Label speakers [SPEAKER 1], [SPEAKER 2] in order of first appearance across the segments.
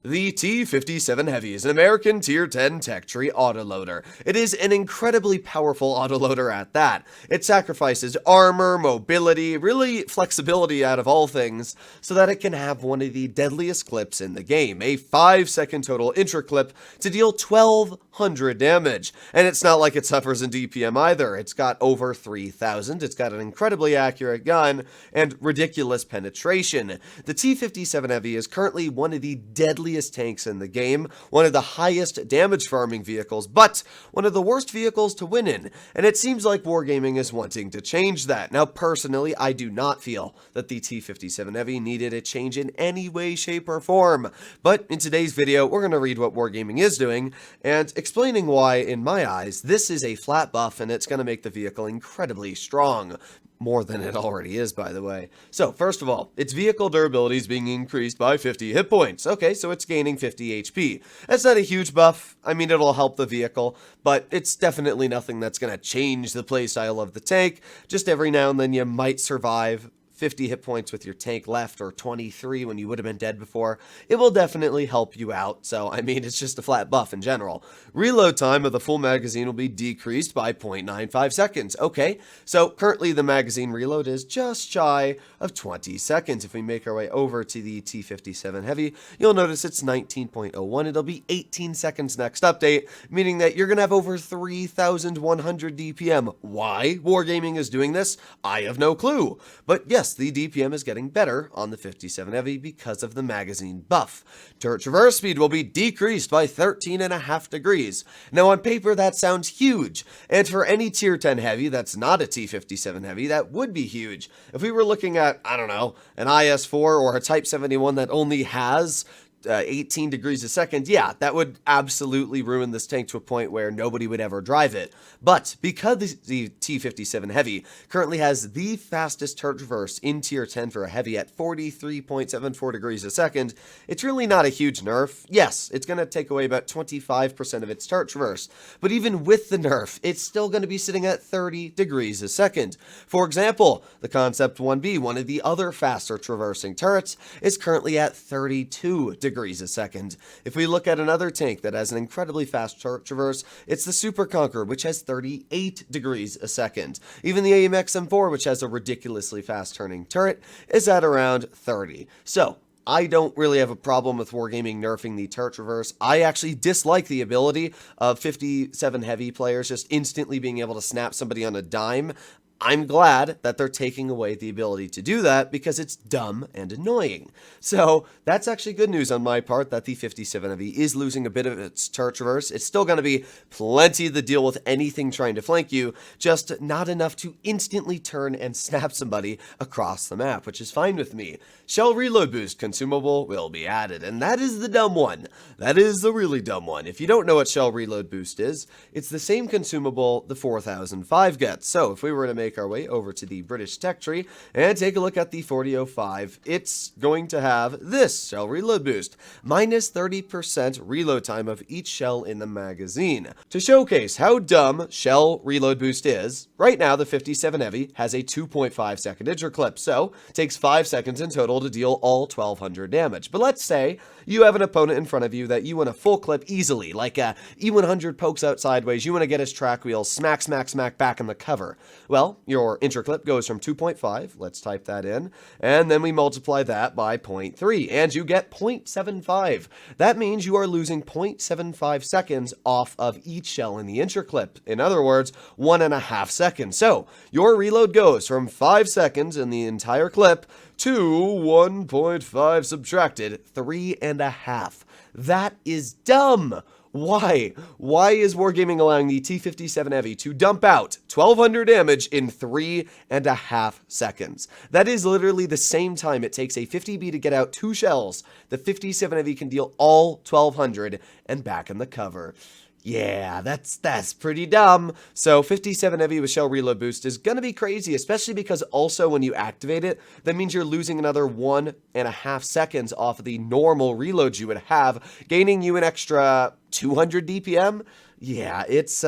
[SPEAKER 1] The T57 Heavy is an American Tier 10 tech tree autoloader. It is an incredibly powerful autoloader at that. It sacrifices armor, mobility, really flexibility out of all things, so that it can have one of the deadliest clips in the game, a 5-second total intra clip to deal 1200 damage. And it's not like it suffers in DPM either. It's got over 3000, it's got an incredibly accurate gun, and ridiculous penetration. The T57 Heavy is currently one of the deadliest tanks in the game, one of the highest damage farming vehicles, but one of the worst vehicles to win in, and it seems like Wargaming is wanting to change that. Now personally, I do not feel that the T57 Heavy needed a change in any way, shape, or form, but in today's video, we're going to read what Wargaming is doing, and explaining why, in my eyes, this is a flat buff and it's going to make the vehicle incredibly strong. More than it already is, by the way. So, first of all, its vehicle durability is being increased by 50 hit points. Okay, so it's gaining 50 HP. That's not a huge buff. I mean, it'll help the vehicle, but it's definitely nothing that's going to change the playstyle of the tank. Just every now and then you might survive 50 hit points with your tank left, or 23 when you would have been dead before. It will definitely help you out, so I mean, it's just a flat buff in general. Reload time of the full magazine will be decreased by 0.95 seconds. Okay, so currently the magazine reload is just shy of 20 seconds. If we make our way over to the T57 Heavy, you'll notice it's 19.01. It'll be 18 seconds next update, meaning that you're gonna have over 3100 DPM. Why Wargaming is doing this? I have no clue. But yes, the DPM is getting better on the 57 Heavy because of the magazine buff. Turret traverse speed will be decreased by 13.5 degrees. Now on paper that sounds huge, and for any tier 10 heavy that's not a T57 Heavy, that would be huge. If we were looking at, I don't know, an IS-4 or a Type 71 that only has 18 degrees a second, yeah, that would absolutely ruin this tank to a point where nobody would ever drive it. But because the T57 Heavy currently has the fastest turret traverse in tier 10 for a heavy at 43.74 degrees a second, it's really not a huge nerf. Yes, it's going to take away about 25% of its turret traverse, but even with the nerf, it's still going to be sitting at 30 degrees a second. For example, the Concept 1B, one of the other faster traversing turrets, is currently at 32 degrees a second. If we look at another tank that has an incredibly fast turret traverse, it's the Super Conqueror, which has 38 degrees a second. Even the AMX M4, which has a ridiculously fast turning turret, is at around 30. So, I don't really have a problem with Wargaming nerfing the turret traverse. I actually dislike the ability of 57 Heavy players just instantly being able to snap somebody on a dime. I'm glad that they're taking away the ability to do that because it's dumb and annoying. So that's actually good news on my part that the 57 Heavy is losing a bit of its turret traverse. It's still going to be plenty to deal with anything trying to flank you, just not enough to instantly turn and snap somebody across the map, which is fine with me. Shell reload boost consumable will be added, and that is the dumb one. That is the really dumb one. If you don't know what shell reload boost is, it's the same consumable the 4005 gets. So if we were to make our way over to the British tech tree and take a look at the 4005, it's going to have this shell reload boost, minus 30% reload time of each shell in the magazine. To showcase how dumb shell reload boost is, right now the 57 Heavy has a 2.5 second intra clip, so it takes 5 seconds in total to deal all 1200 damage. But let's say you have an opponent in front of you that you want a full clip easily, like a E100 pokes out sideways, you want to get his track wheel, smack, smack, smack back in the cover. Well, your intra clip goes from 2.5, let's type that in, and then we multiply that by 0.3, and you get 0.75. That means you are losing 0.75 seconds off of each shell in the intra clip. In other words, 1.5 seconds. So, your reload goes from 5 seconds in the entire clip to 1.5 subtracted 3.5. That is dumb. Why? Why is Wargaming allowing the T57 Heavy to dump out 1200 damage in 3.5 seconds? That is literally the same time it takes a 50B to get out 2 shells. The 57 Heavy can deal all 1200 and back in the cover. Yeah, that's pretty dumb. So 57 Heavy with shell reload boost is gonna be crazy, especially because also when you activate it, that means you're losing another 1.5 seconds off of the normal reload you would have, gaining you an extra 200 DPM. Yeah, it's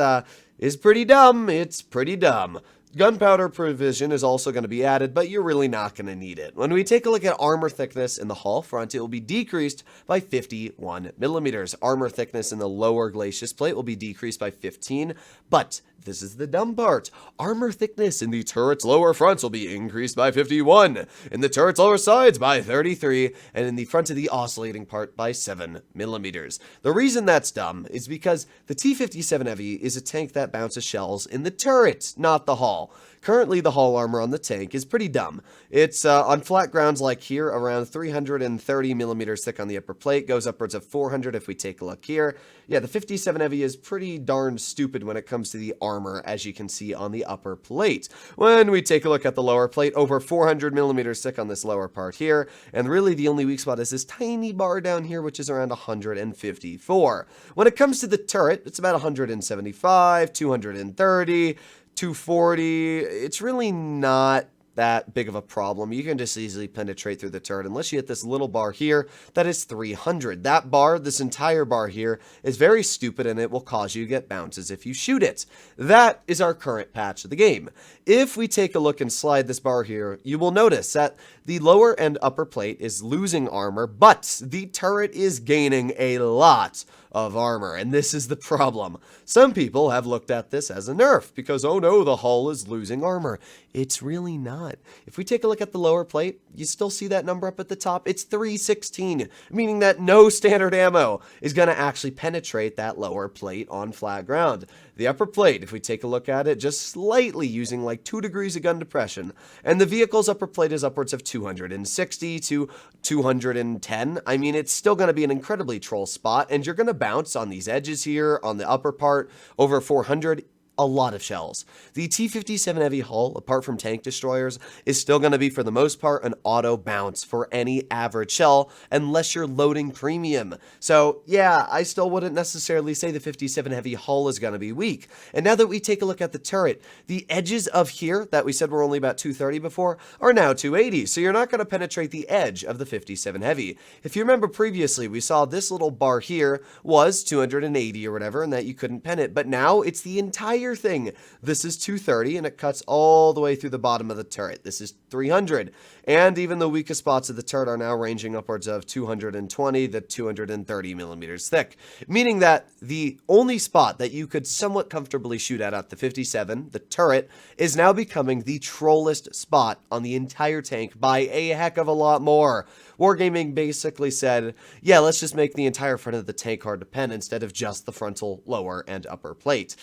[SPEAKER 1] pretty dumb. It's pretty dumb. Gunpowder provision is also going to be added, but you're really not going to need it. When we take a look at armor thickness in the hull front, it will be decreased by 51 millimeters. Armor thickness in the lower glacis plate will be decreased by 15, but this is the dumb part. Armor thickness in the turret's lower fronts will be increased by 51, in the turret's lower sides by 33, and in the front of the oscillating part by 7 millimeters. The reason that's dumb is because the T57 Heavy is a tank that bounces shells in the turret, not the hull. Currently, the hull armor on the tank is pretty dumb. It's on flat grounds like here, around 330 millimeters thick on the upper plate, goes upwards of 400 if we take a look here. Yeah, the 57 Heavy is pretty darn stupid when it comes to the armor, as you can see on the upper plate. When we take a look at the lower plate, over 400 millimeters thick on this lower part here, and really the only weak spot is this tiny bar down here, which is around 154. When it comes to the turret, it's about 175, 230, 240. It's really not that big of a problem. You can just easily penetrate through the turret unless you hit this little bar here that is 300. That bar, this entire bar here, is very stupid and it will cause you to get bounces if you shoot it. That is our current patch of the game. If we take a look and slide this bar here, you will notice that the lower and upper plate is losing armor, but the turret is gaining a lot of armor, and this is the problem. Some people have looked at this as a nerf because, oh no, the hull is losing armor. It's really not. If we take a look at the lower plate, you still see that number up at the top. It's 316, meaning that no standard ammo is going to actually penetrate that lower plate on flat ground. The upper plate, if we take a look at it, just slightly using like 2 degrees of gun depression, and the vehicle's upper plate is upwards of 260 to 210. I mean, it's still going to be an incredibly troll spot, and you're going to bounce on these edges here, on the upper part, over 400. A lot of shells. The T57 Heavy hull, apart from tank destroyers, is still going to be, for the most part, an auto bounce for any average shell, unless you're loading premium. So, yeah, I still wouldn't necessarily say the 57 Heavy hull is going to be weak. And now that we take a look at the turret, the edges of here, that we said were only about 230 before, are now 280, so you're not going to penetrate the edge of the 57 Heavy. If you remember previously, we saw this little bar here was 280 or whatever, and that you couldn't pen it, but now it's the entire thing. This is 230 and it cuts all the way through the bottom of the turret. This is 300, and even the weakest spots of the turret are now ranging upwards of 220 to 230 millimeters thick, meaning that the only spot that you could somewhat comfortably shoot at the 57, the turret, is now becoming the trollest spot on the entire tank by a heck of a lot more. Wargaming basically said, yeah, let's just make the entire front of the tank hard to pen instead of just the frontal, lower, and upper plate.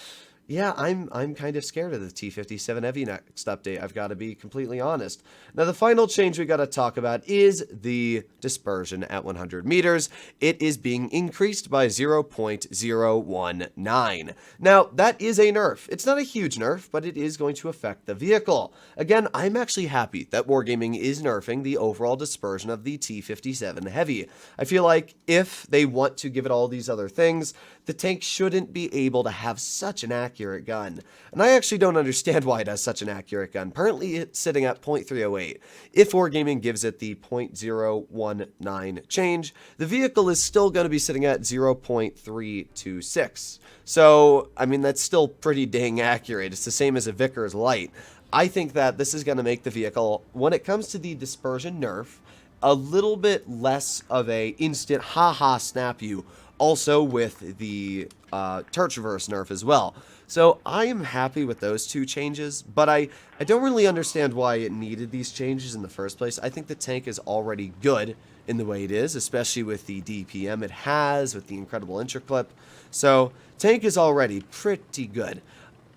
[SPEAKER 1] Yeah, I'm kind of scared of the T57 Heavy next update, I've got to be completely honest. Now, the final change we got to talk about is the dispersion at 100 meters. It is being increased by 0.019. Now, that is a nerf. It's not a huge nerf, but it is going to affect the vehicle. Again, I'm actually happy that Wargaming is nerfing the overall dispersion of the T57 Heavy. I feel like if they want to give it all these other things, the tank shouldn't be able to have such an accurate gun. And I actually don't understand why it has such an accurate gun. Currently, it's sitting at 0.308. If Wargaming gives it the 0.019 change, the vehicle is still going to be sitting at 0.326. So, I mean, that's still pretty dang accurate. It's the same as a Vickers Light. I think that this is going to make the vehicle, when it comes to the dispersion nerf, a little bit less of a instant haha snap you, also with the Tertiverse nerf as well. So I am happy with those two changes, but I don't really understand why it needed these changes in the first place. I think the tank is already good in the way it is, especially with the DPM it has, with the incredible interclip. So tank is already pretty good.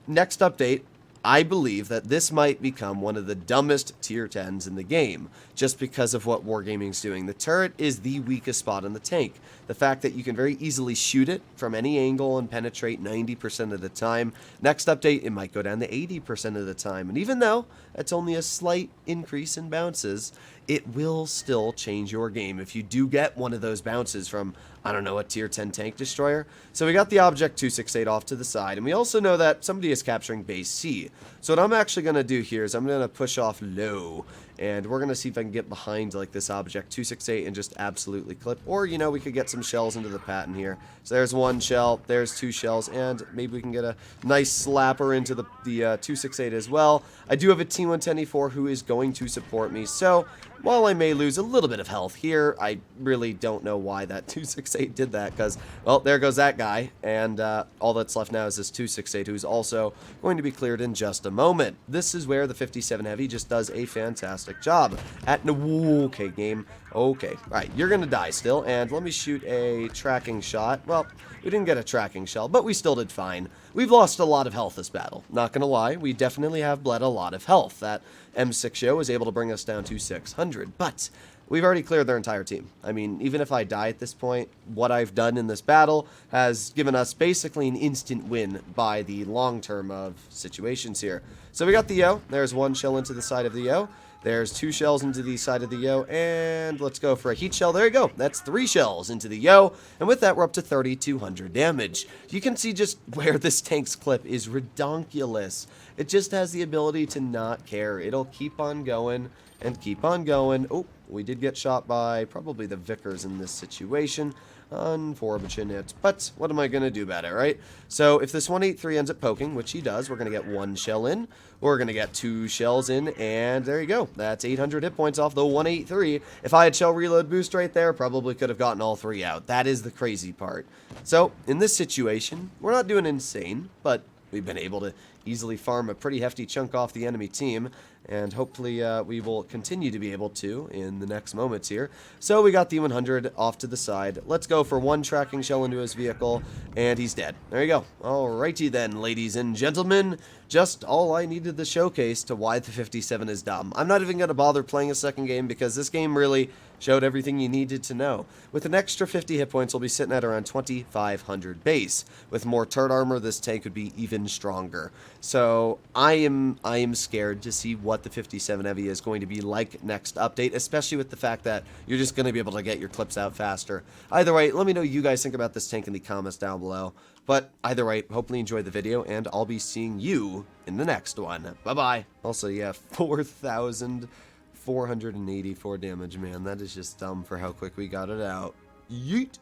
[SPEAKER 1] Next update, I believe that this might become one of the dumbest tier 10s in the game, just because of what Wargaming's doing. The turret is the weakest spot in the tank. The fact that you can very easily shoot it from any angle and penetrate 90% of the time. Next update, it might go down to 80% of the time. And even though that's only a slight increase in bounces, it will still change your game if you do get one of those bounces from, I don't know, a tier 10 tank destroyer. So we got the object 268 off to the side, and we also know that somebody is capturing base C. So what I'm actually going to do here is I'm going to push off low, And we're going to see if I can get behind like this object 268 and just absolutely clip. Or, you know, we could get some shells into the pattern here. So there's one shell, there's two shells, and maybe we can get a nice slapper into the 268 as well. I do have a T110E4 who is going to support me. So while I may lose a little bit of health here, I really don't know why that 268 did that, because, well, there goes that guy, and all that's left now is this 268, who's also going to be cleared in just a moment. This is where the 57 Heavy just does a fantastic job at okay, game. Okay, right, you're gonna die still, and let me shoot a tracking shot. Well, we didn't get a tracking shell, but we still did fine. We've lost a lot of health this battle. Not gonna lie, we definitely have bled a lot of health. That M6 show was able to bring us down to 600, but we've already cleared their entire team. I mean, even if I die at this point, what I've done in this battle has given us basically an instant win by the long term of situations here. So we got the Yo. There's one shell into the side of the Yo. There's two shells into the side of the Yo, and let's go for a heat shell. There you go. That's 3 shells into the Yo, and with that, we're up to 3,200 damage. You can see just where this tank's clip is redonkulous. It just has the ability to not care. It'll keep on going and keep on going. Oh, we did get shot by probably the Vickers in this situation. Unfortunate, but what am I going to do about it, right? So if this 183 ends up poking, which he does, we're going to get 1 shell in. We're going to get 2 shells in, and there you go. That's 800 hit points off the 183. If I had shell reload boost right there, probably could have gotten all 3 out. That is the crazy part. So in this situation, we're not doing insane, but we've been able to easily farm a pretty hefty chunk off the enemy team, and hopefully we will continue to be able to in the next moments here. So we got the 100 off to the side. Let's go for 1 tracking shell into his vehicle, and he's dead. There you go. Alrighty then, ladies and gentlemen. Just all I needed to showcase to why the 57 is dumb. I'm not even going to bother playing a second game because this game really showed everything you needed to know. With an extra 50 hit points, we'll be sitting at around 2,500 base. With more turret armor, this tank would be even stronger. So I am scared to see what the 57 Heavy is going to be like next update, especially with the fact that you're just going to be able to get your clips out faster. Either way, let me know what you guys think about this tank in the comments down below. But either way, hopefully you enjoyed the video, and I'll be seeing you in the next one. Bye-bye. Also, yeah, 4,484 damage, man. That is just dumb for how quick we got it out. Yeet.